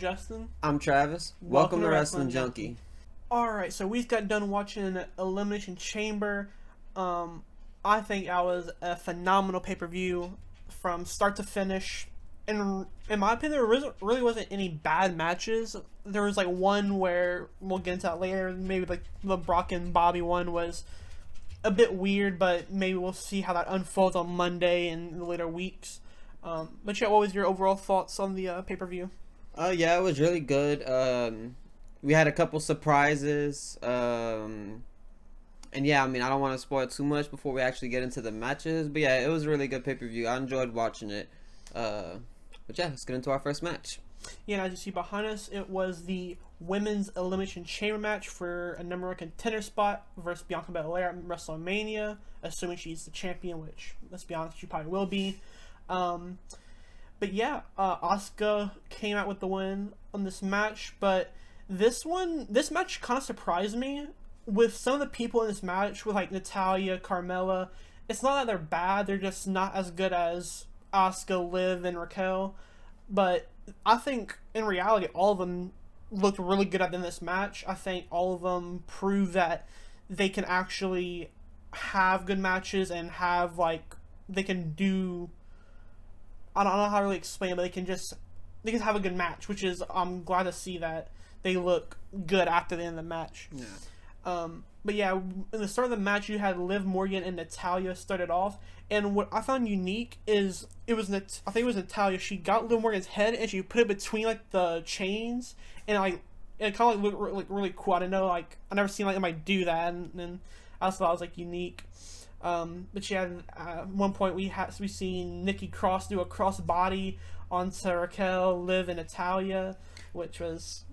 Justin. I'm Travis. Welcome to Wrestling Junkie. Alright, so we've got done watching Elimination Chamber. I think that was a phenomenal pay-per-view from start to finish. And in my opinion, there really wasn't any bad matches. There was like one where, we'll get into that later, maybe like the Brock and Bobby one was a bit weird, but maybe we'll see how that unfolds on Monday and in the later weeks. But yeah, what was your overall thoughts on the pay-per-view? Yeah, it was really good. We had a couple surprises. And yeah, I mean, I don't want to spoil too much before we actually get into the matches. But yeah, it was a really good pay-per-view. I enjoyed watching it. But yeah, let's get into our first match. Yeah, and as you see behind us, it was the Women's Elimination Chamber match for a number one contender spot versus Bianca Belair at WrestleMania, assuming she's the champion, which, let's be honest, she probably will be. But yeah, Asuka came out with the win on this match, but this match kind of surprised me with some of the people in this match, with like Natalya, Carmella. It's not that they're bad, they're just not as good as Asuka, Liv, and Raquel. But I think in reality, all of them looked really good at this match. I think all of them prove that they can actually have good matches and have like they can do. I don't know how to really explain it, but they can have a good match, which is I'm glad to see that they look good after the end of the match. Yeah. But yeah, in the start of the match, you had Liv Morgan and Natalya started off, and what I found unique is I think it was Natalya. She got Liv Morgan's head and she put it between like the chains, and like it kind of looked really cool. I didn't know, like I never seen like anybody do that, and I thought it was like unique. But yeah, at one point we seen Nikki Cross do a cross body onto Raquel, Liv, and Natalya, which was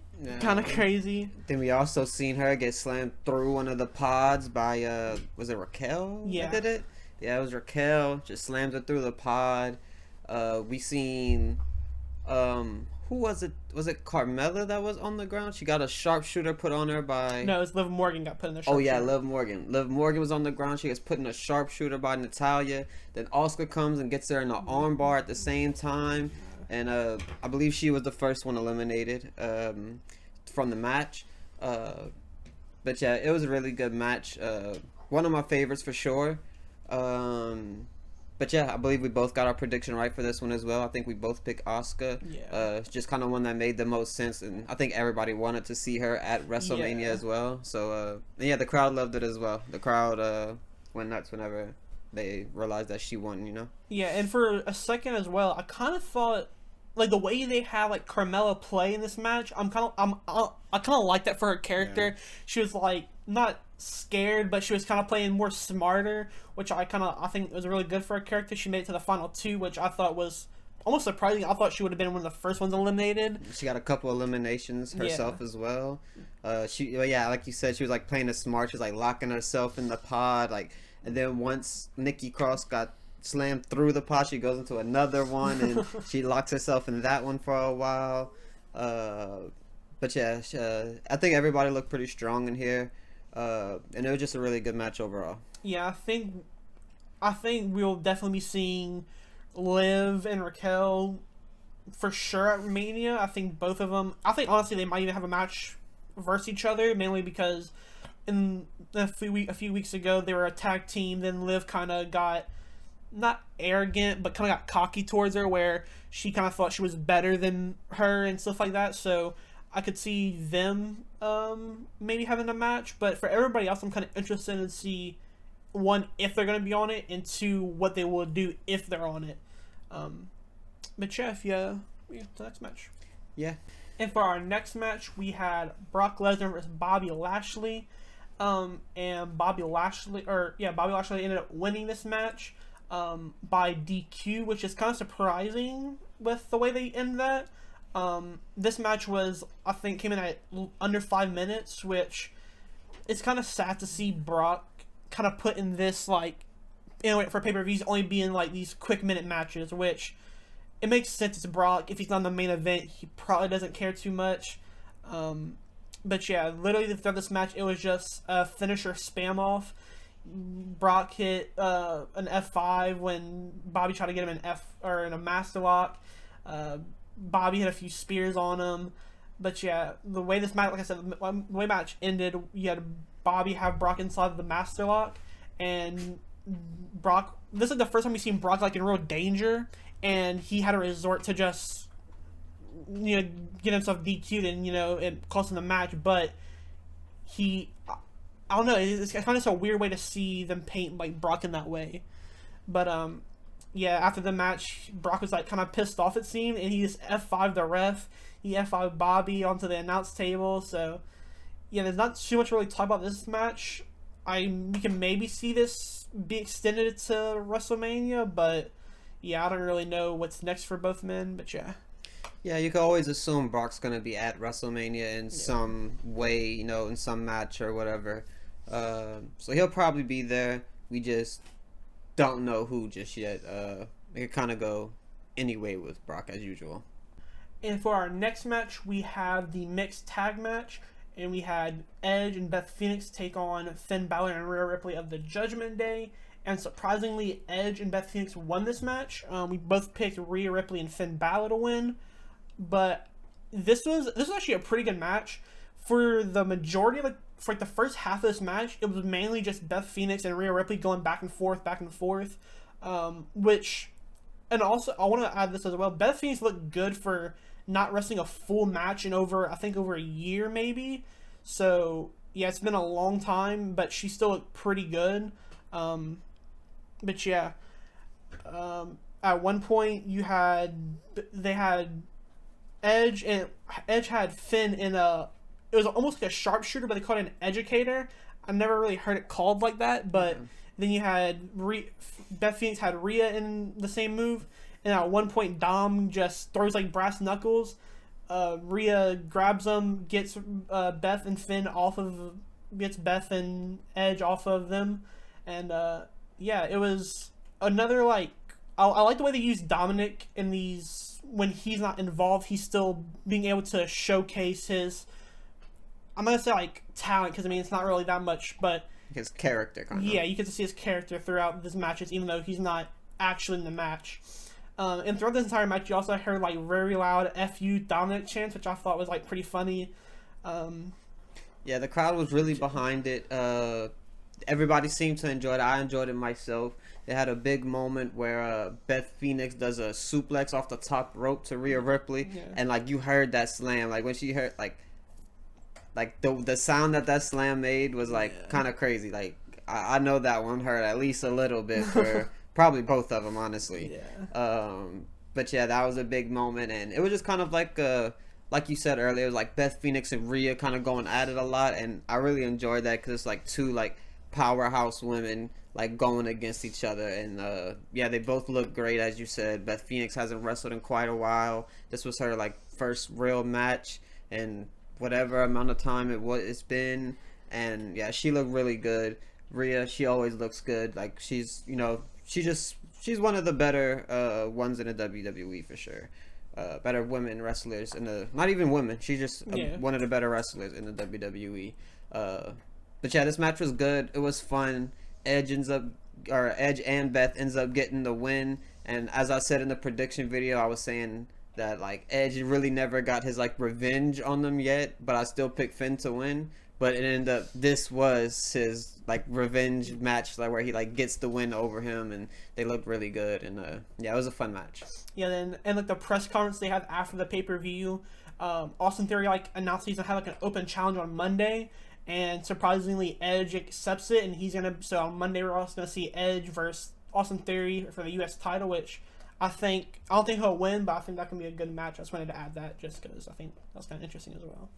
kind of crazy. Then we also seen her get slammed through one of the pods by was it Raquel? Yeah, that did it. Yeah, it was Raquel. Just slammed her through the pod. We seen who was it? Was it Carmella that was on the ground? She got a sharpshooter put on her by... No, it was Liv Morgan got put in the sharpshooter. Oh yeah, Liv Morgan. Liv Morgan was on the ground. She gets put in a sharpshooter by Natalya. Then Asuka comes and gets her in the armbar at the same time. And I believe she was the first one eliminated from the match. But yeah, it was a really good match. One of my favorites for sure. But yeah, I believe we both got our prediction right for this one as well. I think we both picked Asuka. Yeah. It's just kind of one that made the most sense, and I think everybody wanted to see her at WrestleMania as well. So yeah, the crowd loved it as well. The crowd went nuts whenever they realized that she won. You know. Yeah, and for a second as well, I kind of thought like the way they had like Carmella play in this match. I kind of like that for her character. Yeah. She was like not scared, but she was kind of playing more smarter, which I think was really good for her character. She made it to the final two, which I thought was almost surprising. I thought she would have been one of the first ones eliminated. She got a couple eliminations herself as well. Yeah, like you said, she was like playing it smart. She was like locking herself in the pod, like, and then once Nikki Cross got slammed through the pod, she goes into another one and she locks herself in that one for a while. But yeah, I think everybody looked pretty strong in here. And it was just a really good match overall. Yeah, I think we'll definitely be seeing Liv and Raquel for sure at Mania. I think both of them. I think honestly they might even have a match versus each other, mainly because in a few weeks ago they were a tag team. Then Liv kind of got not arrogant, but kind of got cocky towards her, where she kind of thought she was better than her and stuff like that. So I could see them maybe having a match, but for everybody else, I'm kind of interested to see, one, if they're going to be on it, and two, what they will do if they're on it. But yeah, we get to the next match. Yeah. And for our next match, we had Brock Lesnar versus Bobby Lashley. And Bobby Lashley ended up winning this match by DQ, which is kind of surprising with the way they end that. This match came in at under 5 minutes, which it's kind of sad to see Brock kind of put in this, like, for pay-per-views only being like these quick minute matches, which it makes sense. It's Brock. If he's not in the main event, he probably doesn't care too much. But yeah, literally throughout this match, it was just a finisher spam off. Brock hit an F5 when Bobby tried to get him in a master lock. Bobby had a few spears on him. But yeah, the way this match, like I said, the way match ended, you had Bobby have Brock inside the Master Lock, and Brock. This is the first time we've seen Brock like in real danger, and he had to resort to just get himself DQ'd and it cost him the match. But I don't know, it's kind of just a weird way to see them paint like Brock in that way. But yeah, after the match, Brock was like kind of pissed off, it seemed, and he just F5'd the ref. He F5'd Bobby onto the announce table. So yeah, there's not too much to really talk about this match. We can maybe see this be extended to WrestleMania, but yeah, I don't really know what's next for both men. But yeah. Yeah, you can always assume Brock's gonna be at WrestleMania in some way, in some match or whatever. So he'll probably be there. We just don't know who just yet. It could kind of go any way with Brock as usual. And for our next match, we have the mixed tag match, and we had Edge and Beth Phoenix take on Finn Balor and Rhea Ripley of the Judgment Day. And surprisingly, Edge and Beth Phoenix won this match. We both picked Rhea Ripley and Finn Balor to win, but this was actually a pretty good match. For the majority of for the first half of this match, it was mainly just Beth Phoenix and Rhea Ripley going back and forth. And also I want to add this as well. Beth Phoenix looked good for not wrestling a full match in over a year maybe. So yeah, it's been a long time, but she still looked pretty good. But yeah, at one point they had Edge had Finn in it was almost like a sharpshooter, but they called it an educator. I never really heard it called like that, but then you had Beth Phoenix had Rhea in the same move, and at one point Dom just throws like brass knuckles. Rhea grabs them, gets Beth and Finn gets Beth and Edge off of them, and yeah, it was another like I like the way they use Dominic in these when he's not involved. He's still being able to showcase his. I'm gonna say like talent because it's not really that much, but his character kind of. Yeah, you get to see his character throughout these matches, even though he's not actually in the match. And throughout this entire match, you also heard like very loud "F you Dominic" chants, which I thought was like pretty funny. Yeah, the crowd was really behind it. Everybody seemed to enjoy it. I enjoyed it myself. They had a big moment where Beth Phoenix does a suplex off the top rope to Rhea Ripley, and like you heard that slam, like when she heard like the sound that slam made was like kind of crazy. Like I know that one hurt at least a little bit for probably both of them, honestly. But yeah, that was a big moment, and it was just kind of like you said earlier, it was like Beth Phoenix and Rhea kind of going at it a lot, and I really enjoyed that because it's like two like powerhouse women like going against each other, and yeah, they both look great. As you said, Beth Phoenix hasn't wrestled in quite a while. This was her like first real match and whatever amount of time it's been, and yeah, she looked really good. Rhea, she always looks good. Like she's she's one of the better ones in the WWE for sure. Better women wrestlers not even women. She's just one of the better wrestlers in the WWE. But yeah, this match was good. It was fun. Edge and Beth ends up getting the win. And as I said in the prediction video, I was saying that like Edge really never got his like revenge on them yet, but I still picked Finn to win. But it ended up this was his like revenge match, like where he like gets the win over him, and they looked really good. And yeah, it was a fun match. Yeah, then and like the press conference they had after the pay-per-view, Austin Theory like announced he's gonna have like an open challenge on Monday, and surprisingly Edge accepts it, and so on Monday we're also gonna see Edge versus Austin Theory for the U.S. title, which I don't think he'll win, but I think that can be a good match. I just wanted to add that just because I think that's kind of interesting as well.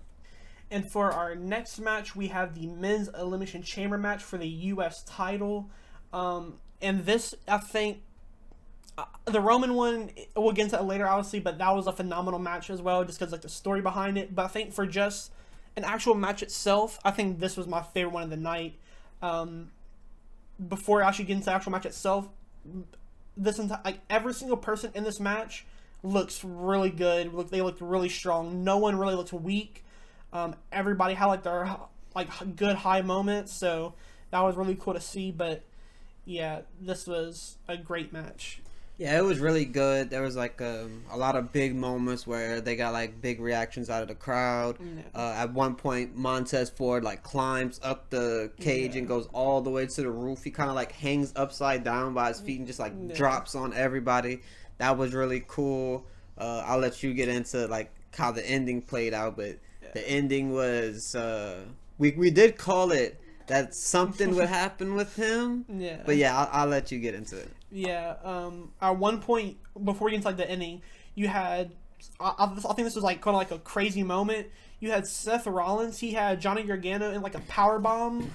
And for our next match, we have the men's Elimination Chamber match for the U.S. title. And this, I think, the Roman one, we'll get into that later, obviously, but that was a phenomenal match as well, just because like the story behind it. But I think for just an actual match itself, I think this was my favorite one of the night. Before I actually get into the actual match itself, every single person in this match looks really good. They looked really strong. No one really looked weak. Everybody had like their like good high moments, so that was really cool to see. But yeah, this was a great match. Yeah, it was really good. There was like a lot of big moments where they got like big reactions out of the crowd. At one point, Montez Ford like climbs up the cage and goes all the way to the roof. He kind of like hangs upside down by his feet and just like drops on everybody. That was really cool. I'll let you get into like how the ending played out, but the ending was we did call it that something would happen with him. Yeah. But yeah, I'll let you get into it. Yeah. At one point before you get into like the ending, you had I think this was like kind of like a crazy moment. You had Seth Rollins. He had Johnny Gargano in like a power bomb,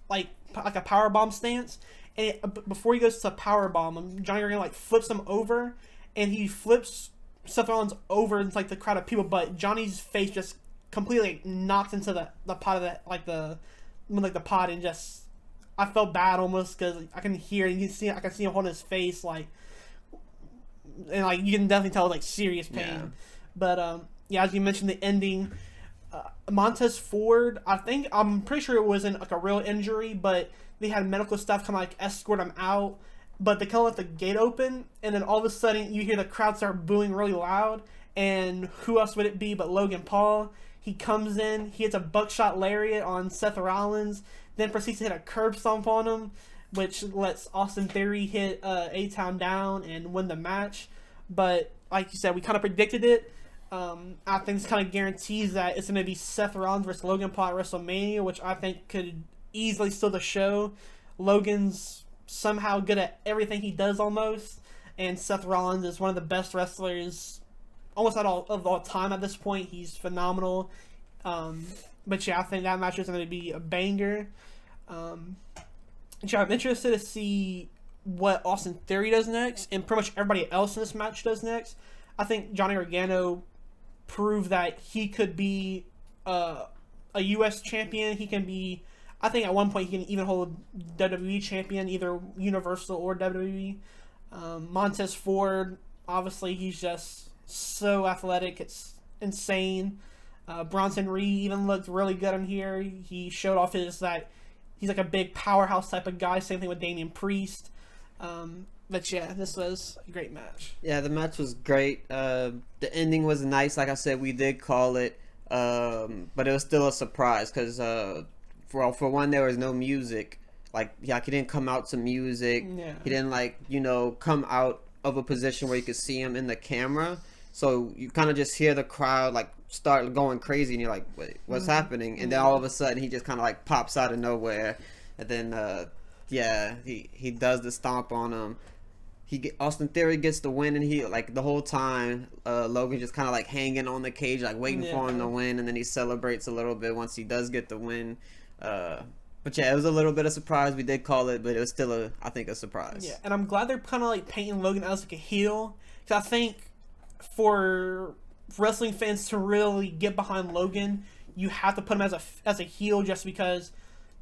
like a power bomb stance. And before he goes to power bomb, Johnny Gargano like flips him over, and he flips Seth Rollins over into like the crowd of people. But Johnny's face just completely like, knocked into the pot of the pot, and just I felt bad almost because I can hear and I can see him holding his face like, and like you can definitely tell like serious pain. Yeah. But yeah, as you mentioned, the ending, Montez Ford. I'm pretty sure it wasn't like a real injury, but they had medical staff come like escort him out. But they kind of left the gate open, and then all of a sudden you hear the crowd start booing really loud. And who else would it be but Logan Paul? He comes in, he hits a buckshot lariat on Seth Rollins, then proceeds to hit a curb stomp on him, which lets Austin Theory hit A-Town down and win the match. But like you said, we kind of predicted it. I think this kind of guarantees that it's going to be Seth Rollins versus Logan Paul at WrestleMania, which I think could easily steal the show. Logan's somehow good at everything he does almost, and Seth Rollins is one of the best wrestlers almost of all time at this point. He's phenomenal. But yeah, I think that match is going to be a banger. Yeah, I'm interested to see what Austin Theory does next, and pretty much everybody else in this match does next. I think Johnny Gargano proved that he could be a U.S. champion. He can be, I think at one point he can even hold WWE champion, either Universal or WWE. Montez Ford, obviously he's just so athletic, it's insane. Bronson Reed even looked really good in here. He showed off that he's like a big powerhouse type of guy. Same thing with Damian Priest. But yeah, this was a great match. Yeah, the match was great. The ending was nice. Like I said, we did call it, but it was still a surprise because for one, there was no music. Like, yeah, he didn't come out to music. Yeah. He didn't come out of a position where you could see him in the camera. So you kind of just hear the crowd like start going crazy, and you're like, "Wait, what's happening?" And then all of a sudden, he just kind of like pops out of nowhere, and then he does the stomp on him. Austin Theory gets the win, and he like the whole time Logan just kind of like hanging on the cage, like waiting for him to win, and then he celebrates a little bit once he does get the win. But yeah, it was a little bit of surprise. We did call it, but it was still I think a surprise. Yeah, and I'm glad they're kind of like painting Logan as like a heel, because I think for wrestling fans to really get behind Logan, you have to put him as a heel, just because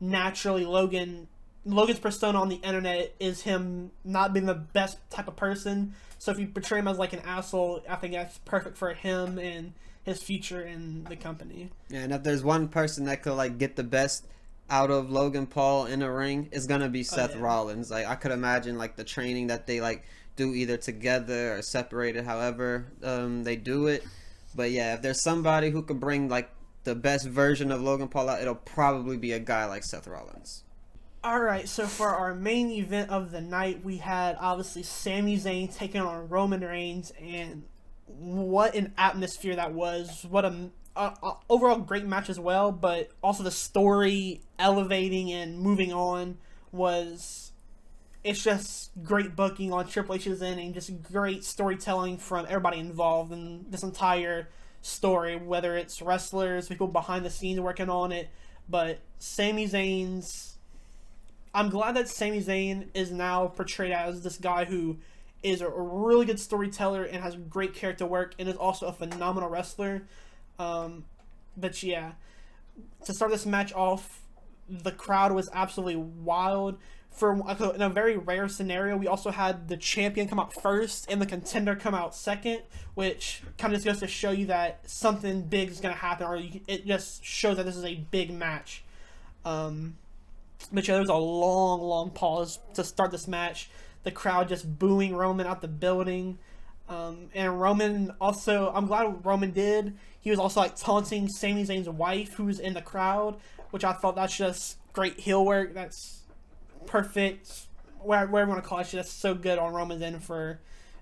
naturally Logan's persona on the internet is him not being the best type of person. So if you portray him as like an asshole, I think that's perfect for him and his future in the company. Yeah, and if there's one person that could like get the best out of Logan Paul in a ring, it's gonna be Seth Rollins. Like I could imagine like the training that they like do either together or separated, however they do it. But yeah, if there's somebody who could bring like the best version of Logan Paul out, it'll probably be a guy like Seth Rollins. Alright, so for our main event of the night, we had obviously Sami Zayn taking on Roman Reigns, and what an atmosphere that was. What a overall great match as well, but also the story elevating and moving on it's just great booking on Triple H's end, and just great storytelling from everybody involved in this entire story, whether it's wrestlers, people behind the scenes working on it. But I'm glad that Sami Zayn is now portrayed as this guy who is a really good storyteller and has great character work, and is also a phenomenal wrestler. But yeah, to start this match off, the crowd was absolutely wild. In a very rare scenario, we also had the champion come out first and the contender come out second, which kind of just goes to show you that something big is going to happen, or it just shows that this is a big match. But yeah, there was a long pause to start this match. the crowd just booing Roman out the building. And Roman also, I'm glad Roman did. He was also like taunting Sami Zayn's wife, who's in the crowd, which I thought that's just great heel work. That's perfect. Whatever you want to call it, it's just so good on Roman's end for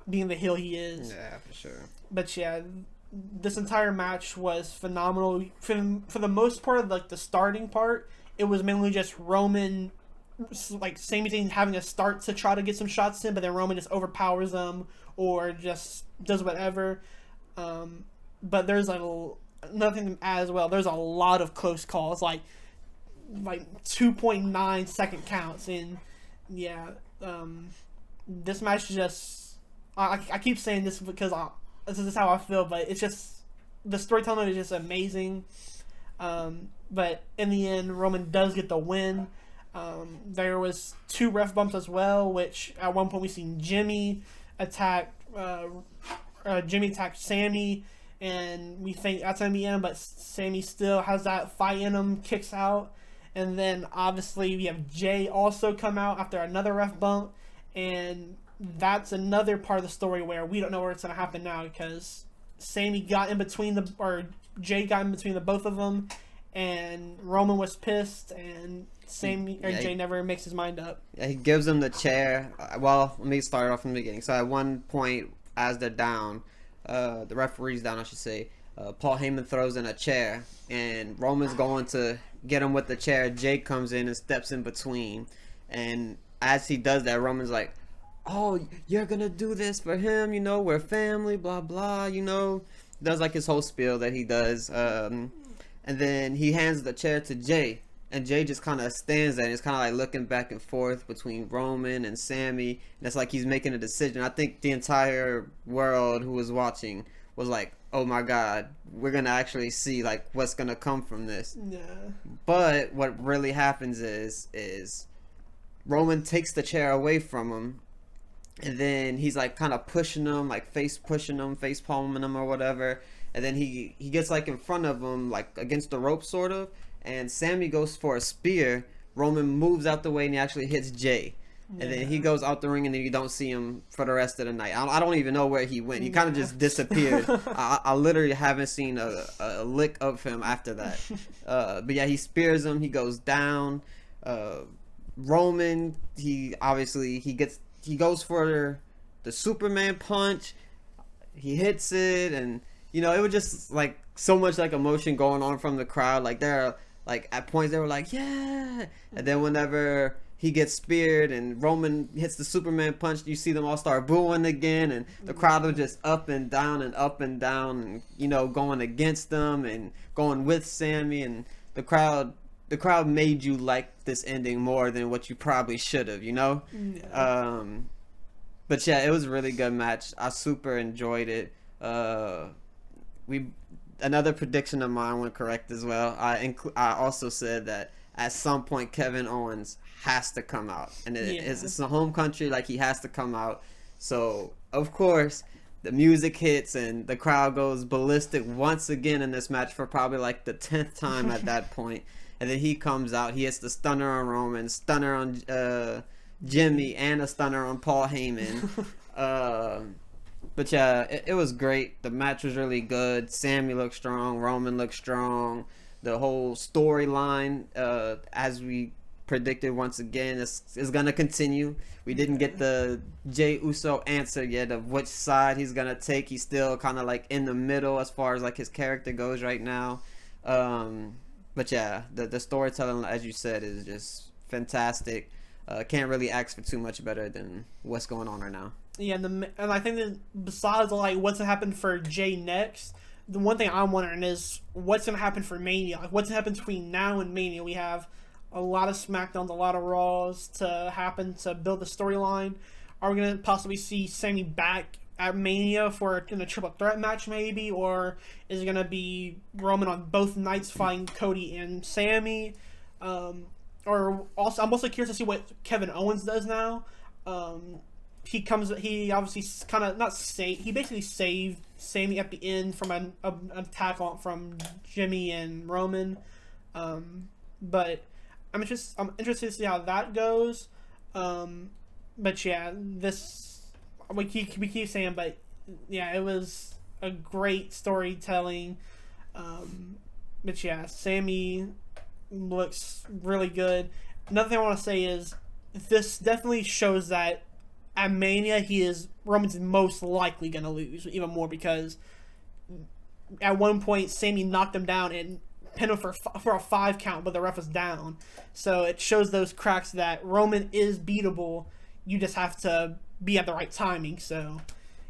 being the heel he is. Yeah, for sure. But yeah, this entire match was phenomenal. For the most part, like the starting part, it was mainly just Roman, like Sami Zayn having to start to try to get some shots in, but then Roman just overpowers them or just does whatever. But there's another thing as well. There's a lot of close calls, like 2.9 second counts, and yeah, this match just I keep saying this because this is how I feel, but it's just the storytelling is just amazing. But in the end, Roman does get the win. There was 2 ref bumps as well, which at one point we seen Jimmy attack Sami, and we think that's gonna be him, but Sami still has that fight in him, kicks out, and then obviously we have Jay also come out after another ref bump, and that's another part of the story where we don't know what's gonna happen now because Jay got in between the both of them, and Roman was pissed, and Jay never makes his mind up. Yeah, he gives him the chair. Well, let me start off from the beginning. So at one point, as they're down, the referee's down, I should say, Paul Heyman throws in a chair, and Roman's going to get him with the chair. Jay comes in and steps in between, and as he does that, Roman's like, "Oh, you're gonna do this for him, you know, we're family, blah blah," you know, does like his whole spiel that he does, and then he hands the chair to Jay, and Jay just kind of stands there and is kind of like looking back and forth between Roman and Sami, and it's like he's making a decision. I think the entire world who was watching was like, "Oh my God, we're gonna actually see like what's gonna come from this." Yeah. But what really happens is Roman takes the chair away from him, and then he's like kind of pushing him, like face palming him or whatever. And then he gets like in front of him, like against the rope sort of. And Sami goes for a spear. Roman moves out the way and he actually hits Jay. And then he goes out the ring and then you don't see him for the rest of the night. I don't even know where he went. He kind of just disappeared. I literally haven't seen a lick of him after that. But yeah, he spears him. He goes down. Roman, he goes for the Superman punch. He hits it, and you know, it was just like so much like emotion going on from the crowd. Like they're like at points they were like, "Yeah," and then whenever he gets speared and Roman hits the Superman punch, you see them all start booing again, and the crowd was just up and down and up and down, and you know, going against them and going with Sami, and the crowd made you like this ending more than what you probably should have, you know? Yeah. But yeah, it was a really good match. I super enjoyed it. Another prediction of mine went correct as well. I also said that at some point Kevin Owens has to come out, and it's a home country, like he has to come out. So of course the music hits and the crowd goes ballistic once again in this match for probably like the 10th time at that point. And then he comes out, he hits the stunner on Roman, stunner on Jimmy, and a stunner on Paul Heyman. But yeah, it was great. The match was really good. Sami looked strong. Roman looked strong. The whole storyline, as we predicted once again, is going to continue. We didn't get the Jey Uso answer yet of which side he's going to take. He's still kind of like in the middle as far as like his character goes right now. But yeah, the storytelling, as you said, is just fantastic. Can't really ask for too much better than what's going on right now. Yeah, and I think that besides like what's gonna happen for Jay next, the one thing I'm wondering is what's gonna happen for Mania. Like what's gonna happen between now and Mania. We have a lot of SmackDowns, a lot of Raws to happen to build the storyline. Are we gonna possibly see Sami back at Mania in a triple threat match maybe, or is it gonna be Roman on both nights fighting Cody and Sami? Or also, I'm also curious to see what Kevin Owens does now. He obviously kind of he basically saved Sami at the end from an attack from Jimmy and Roman. But I'm interested to see how that goes. but yeah, this we keep saying, but yeah, it was a great storytelling. But yeah, Sammy looks really good. Another thing I want to say is this definitely shows that at Mania Roman's most likely gonna lose even more because at one point Sammy knocked him down and pinned him for a 5 count, but the ref was down. So it shows those cracks that Roman is beatable. You just have to be at the right timing. So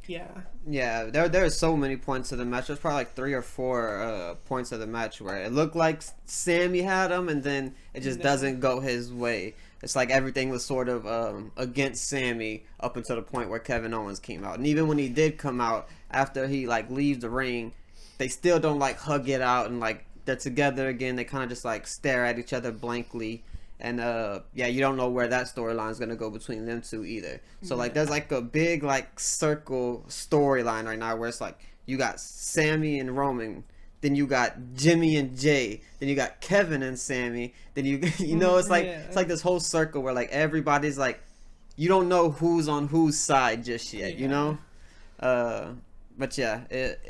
yeah. Yeah, there are so many points of the match. There's probably like 3 or 4 points of the match where it looked like Sammy had him, and then it just doesn't go his way. It's like everything was sort of against Sammy up until the point where Kevin Owens came out. And even when he did come out, after he like leaves the ring, they still don't like hug it out and like they're together again. They kind of just like stare at each other blankly. And yeah, you don't know where that storyline is gonna go between them two either. So like, there's like a big like circle storyline right now where it's like you got Sammy and Roman, then you got Jimmy and Jay, then you got Kevin and Sammy, then you know it's like it's like this whole circle where like everybody's like you don't know who's on whose side just yet, you know. But yeah,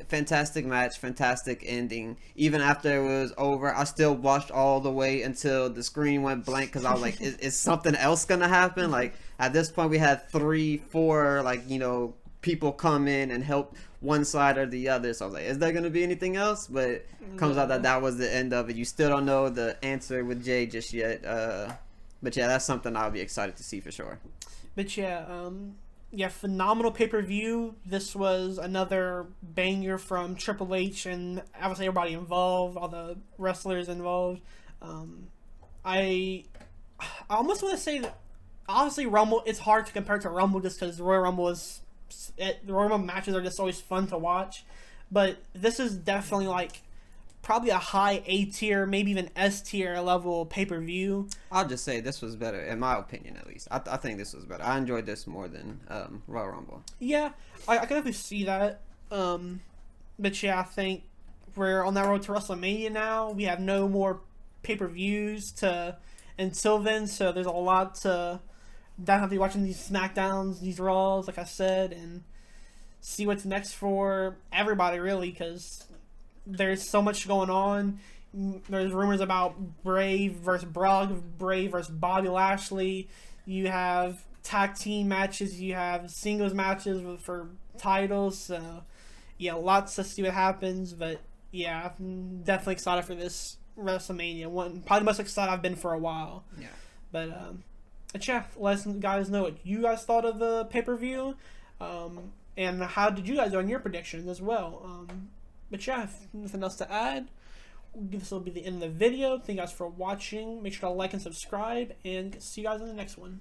fantastic match, fantastic ending. Even after it was over, I still watched all the way until the screen went blank because I was like, is something else gonna happen? Like at this point, we had 3, 4, like people come in and help one side or the other. So I was like, is there gonna be anything else? But it comes out that was the end of it. You still don't know the answer with Jay just yet. But yeah, that's something I'll be excited to see for sure. But yeah, yeah, phenomenal pay-per-view. This was another banger from Triple H and obviously everybody involved, all the wrestlers involved. I almost want to say that obviously Rumble, it's hard to compare to Rumble just because the Royal Rumble matches are just always fun to watch. But this is definitely like probably a high A tier, maybe even S tier level pay-per-view. I'll just say this was better, in my opinion at least. I think this was better. I enjoyed this more than Royal Rumble. Yeah, I can definitely see that. But yeah, I think we're on that road to WrestleMania now. We have no more pay-per-views until then, so there's a lot to definitely be watching these SmackDowns, these Raws, like I said, and see what's next for everybody really, because there's so much going on. There's rumors about Brave versus Brock, Brave versus Bobby Lashley. You have tag team matches. You have singles matches for titles. So, yeah, lots to see what happens. But, yeah, I'm definitely excited for this WrestleMania. Probably the most excited I've been for a while. Yeah. But yeah, let us guys know what you guys thought of the pay-per-view. And how did you guys do on your predictions as well. But yeah, if nothing else to add, this will be the end of the video. Thank you guys for watching. Make sure to like and subscribe, and see you guys in the next one.